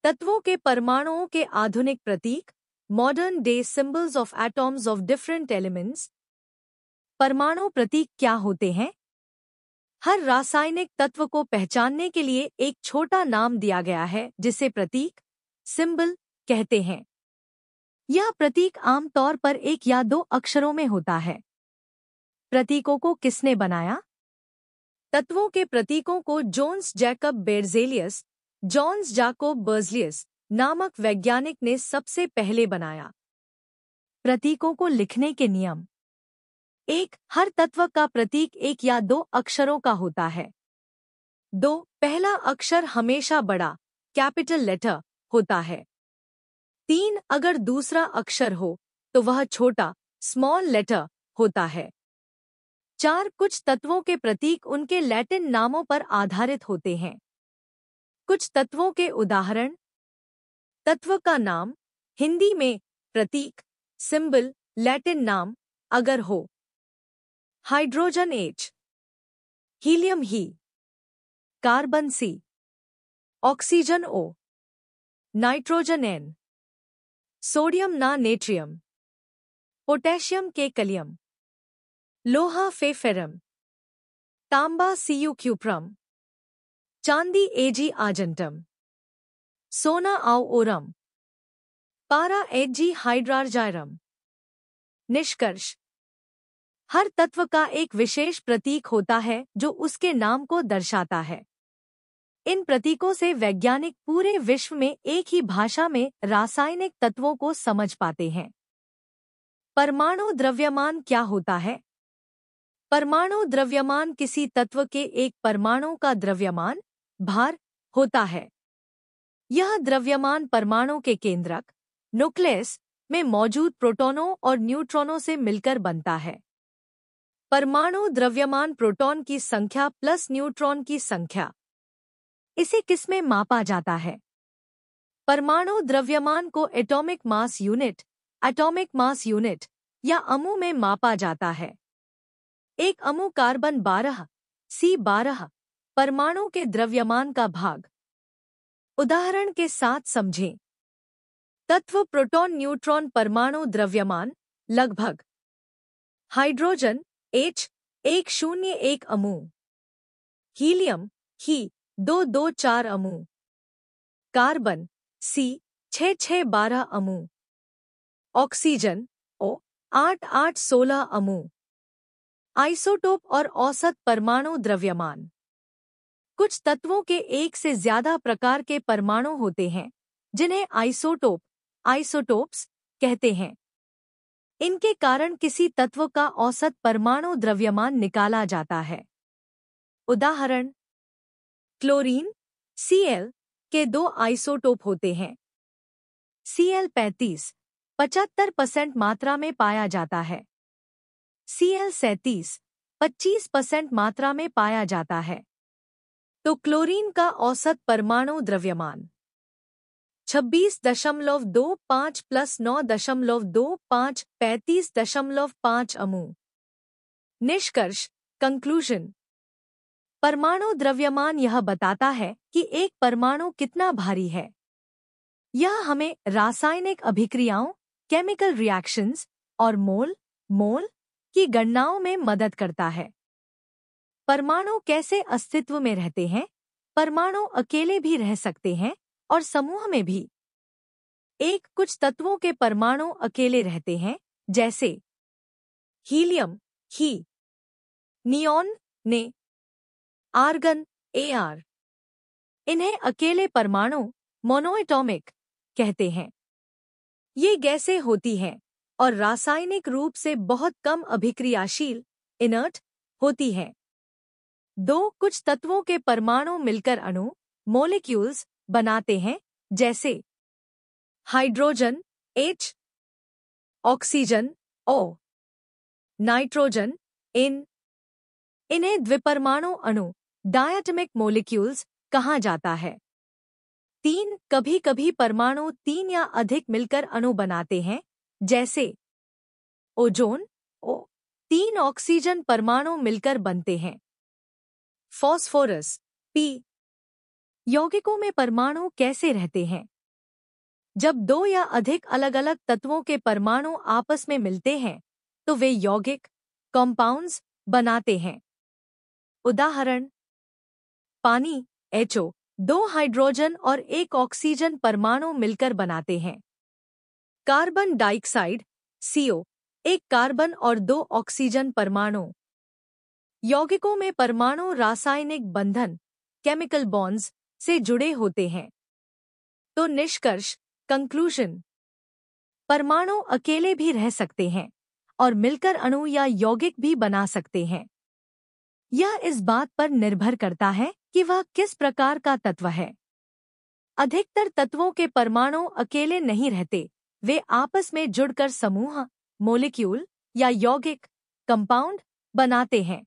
तत्वों के परमाणुओं के आधुनिक प्रतीक, modern day symbols of atoms of different elements. परमाणु प्रतीक क्या होते हैं? हर रासायनिक तत्व को पहचानने के लिए एक छोटा नाम दिया गया है जिसे प्रतीक, सिंबल कहते हैं। यह प्रतीक आमतौर पर एक या दो अक्षरों में होता है। प्रतीकों को किसने बनाया? तत्वों के प्रतीकों को जोन्स जाकोब बेर्ज़लियस नामक वैज्ञानिक ने सबसे पहले बनाया। प्रतीकों को लिखने के नियम। 1. हर तत्व का प्रतीक एक या दो अक्षरों का होता है। 2. पहला अक्षर हमेशा बड़ा, कैपिटल लेटर होता है। 3. अगर दूसरा अक्षर हो तो वह छोटा, स्मॉल लेटर होता है। 4. कुछ तत्वों के प्रतीक उनके लैटिन नामों पर आधारित होते हैं। कुछ तत्वों के उदाहरण। तत्व का नाम, हिंदी में प्रतीक, सिंबल, लैटिन नाम अगर हो। हाइड्रोजन H, हीलियम ही, carbon C, oxygen O, nitrogen N, sodium ना नेट्रियम, पोटेशियम के कलियम, लोहा फेरम, तांबा Cu क्यूप्रम, चांदी Ag आर्जेंटम, सोना आउ ओरम, पारा Ag हाइड्रार्जायरम। निष्कर्ष। हर तत्व का एक विशेष प्रतीक होता है जो उसके नाम को दर्शाता है। इन प्रतीकों से वैज्ञानिक पूरे विश्व में एक ही भाषा में रासायनिक तत्वों को समझ पाते हैं। परमाणु द्रव्यमान क्या होता है? परमाणु द्रव्यमान किसी तत्व के एक परमाणु का द्रव्यमान, भार होता है। यह द्रव्यमान परमाणु के केंद्रक, न्यूक्लियस में मौजूद प्रोटॉनों और न्यूट्रॉनों से मिलकर बनता है। परमाणु द्रव्यमान प्रोटॉन की संख्या प्लस न्यूट्रॉन की संख्या। इसे किसमें मापा जाता है? परमाणु द्रव्यमान को एटॉमिक मास यूनिट या अणु में मापा जाता है। एक अणु कार्बन 12 C12 परमाणु के द्रव्यमान का भाग। उदाहरण के साथ समझें। तत्व प्रोटॉन न्यूट्रॉन परमाणु द्रव्यमान लगभग। हाइड्रोजन H 101 अणु, हीलियम ही 224 अणु, कार्बन C 6612 अणु, ऑक्सीजन O 8816 अणु। आइसोटोप और औसत परमाणु द्रव्यमान। कुछ तत्वों के एक से ज्यादा प्रकार के परमाणु होते हैं जिन्हें आइसोटोप्स कहते हैं। इनके कारण किसी तत्व का औसत परमाणु द्रव्यमान निकाला जाता है। उदाहरण, क्लोरीन Cl के दो आइसोटोप होते हैं। Cl35 75% मात्रा में पाया जाता है। Cl37 25% मात्रा में पाया जाता है। तो क्लोरीन का औसत परमाणु द्रव्यमान 26.25 प्लस 9.25 35.5 अणु। निष्कर्ष, कंक्लूजन। परमाणु द्रव्यमान यह बताता है कि एक परमाणु कितना भारी है। यह हमें रासायनिक अभिक्रियाओं, केमिकल रिएक्शंस और मोल की गणनाओं में मदद करता है। परमाणु कैसे अस्तित्व में रहते हैं? परमाणु अकेले भी रह सकते हैं और समूह में भी। कुछ तत्वों के परमाणु अकेले रहते हैं, जैसे हीलियम ही, नियॉन ने, आर्गन Ar। इन्हें अकेले परमाणु मोनोएटॉमिक कहते हैं। ये गैसें होती हैं और रासायनिक रूप से बहुत कम अभिक्रियाशील, इनर्ट होती हैं। कुछ तत्वों के परमाणु मिलकर अणु, मोलिक्यूल्स बनाते हैं, जैसे hydrogen H, oxygen O, nitrogen N। इन्हें द्विपरमाणु अणु, डायटमिक मोलिक्यूल्स कहा जाता है। कभी कभी परमाणु 3 या अधिक मिलकर अणु बनाते हैं, जैसे ओजोन O, 3 ऑक्सीजन परमाणु मिलकर बनते हैं। Phosphorus P। यौगिकों में परमाणु कैसे रहते हैं? जब दो या अधिक अलग अलग तत्वों के परमाणु आपस में मिलते हैं तो वे यौगिक कंपाउंड्स बनाते हैं। उदाहरण, पानी HO, दो हाइड्रोजन और एक ऑक्सीजन परमाणु मिलकर बनाते हैं। कार्बन डाइऑक्साइड CO, एक कार्बन और दो ऑक्सीजन परमाणु। यौगिकों में परमाणु रासायनिक बंधन केमिकल बॉन्ड्स से जुड़े होते हैं। तो निष्कर्ष कंक्लूजन, परमाणु अकेले भी रह सकते हैं और मिलकर अणु या यौगिक भी बना सकते हैं। यह इस बात पर निर्भर करता है कि वह किस प्रकार का तत्व है। अधिकतर तत्वों के परमाणु अकेले नहीं रहते, वे आपस में जुड़कर समूह, मॉलिक्यूल या यौगिक कंपाउंड बनाते हैं।